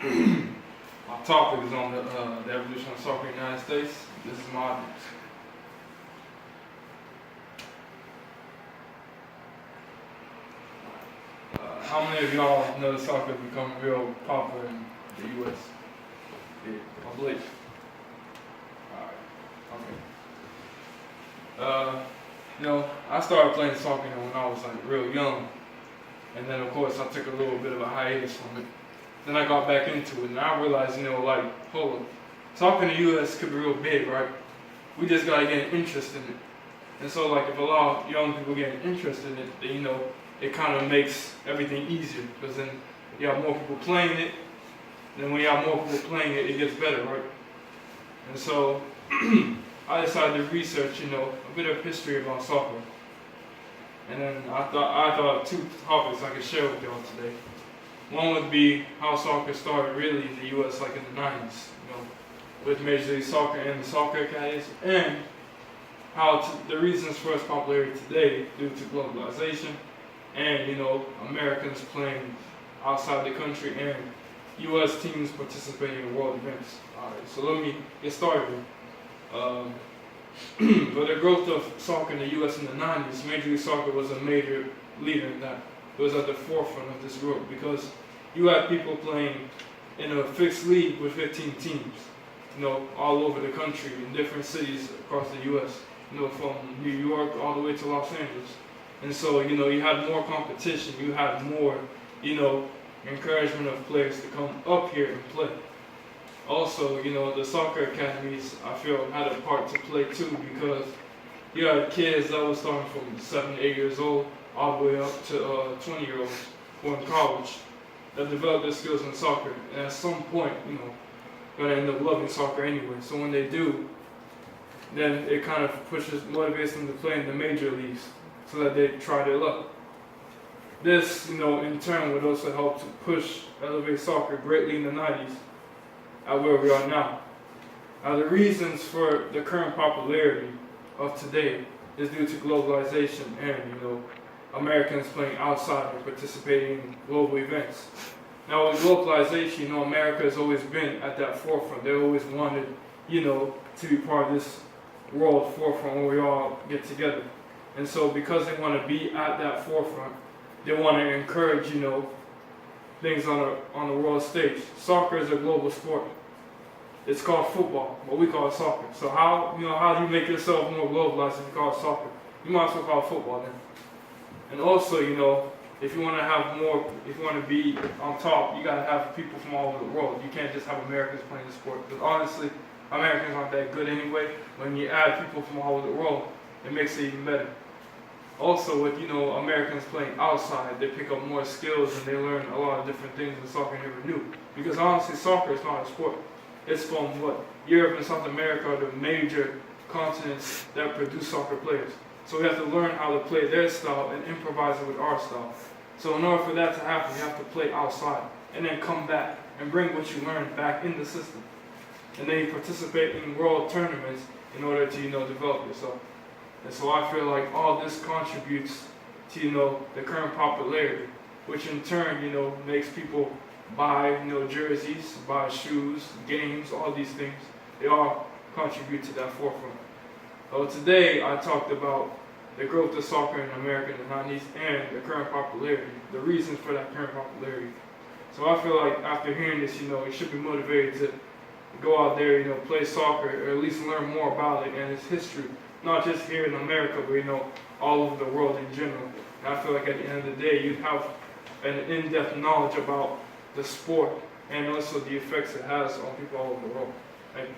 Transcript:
My topic is on the evolution of soccer in the United States. This is my audience. How many of y'all know that soccer has become real popular in the U.S.? Yeah, I believe. Alright, okay. I started playing soccer when I was real young. And then of course I took a little bit of a hiatus from it. Then I got back into it and I realized, hold up, soccer in the U.S. could be real big, right? We just gotta get an interest in it. And so if a lot of young people get an interest in it, then, it kind of makes everything easier, because then you have more people playing it. And then when you have more people playing it, it gets better, right? And so I decided to research, a bit of history about soccer. And then I thought of two topics I could share with y'all today. One would be how soccer started really in the U.S. in the 90s, with Major League Soccer and the soccer academies, and the reasons for its popularity today due to globalization and, Americans playing outside the country and U.S. teams participating in world events. Alright, so let me get started. But the growth of soccer in the U.S. in the 90s, Major League Soccer was a major leader in that. It was at the forefront of this growth because you had people playing in a fixed league with 15 teams, all over the country in different cities across the U.S., from New York all the way to Los Angeles. And so, you had more competition, you had more, encouragement of players to come up here and play. Also, the soccer academies, I feel, had a part to play too, because you had kids that were starting from 7, 8 years old all the way up to 20-year-olds who are in college that develop their skills in soccer. And at some point, gonna end up loving soccer anyway. So when they do, then it kind of motivates them to play in the major leagues so that they try their luck. This, in turn would also help to elevate soccer greatly in the 90s at where we are now. Now the reasons for the current popularity of today is due to globalization and, Americans playing outside and participating in global events. Now with globalization, America has always been at that forefront. They always wanted, to be part of this world forefront where we all get together. And so because they want to be at that forefront, they want to encourage, things on the world stage. Soccer is a global sport. It's called football, but we call it soccer. So how do you make yourself more globalized if you call it soccer? You might as well call it football then. And also, if you want to be on top, you got to have people from all over the world. You can't just have Americans playing the sport. Because honestly, Americans aren't that good anyway. When you add people from all over the world, it makes it even better. Also, with Americans playing outside, they pick up more skills and they learn a lot of different things that soccer never knew. Because honestly, soccer is not a sport. It's from Europe and South America are the major continents that produce soccer players. So we have to learn how to play their style and improvise it with our style. So in order for that to happen, you have to play outside and then come back and bring what you learned back in the system. And then you participate in world tournaments in order to develop yourself. And so I feel like all this contributes to the current popularity, which in turn makes people buy jerseys, buy shoes, games, all these things. They all contribute to that forefront. So today I talked about the growth of soccer in America in the 90s and the current popularity, the reasons for that current popularity. So I feel like after hearing this, you should be motivated to go out there, play soccer, or at least learn more about it and its history, not just here in America, but all over the world in general. And I feel like at the end of the day, you have an in-depth knowledge about the sport and also the effects it has on people all over the world. Thank you.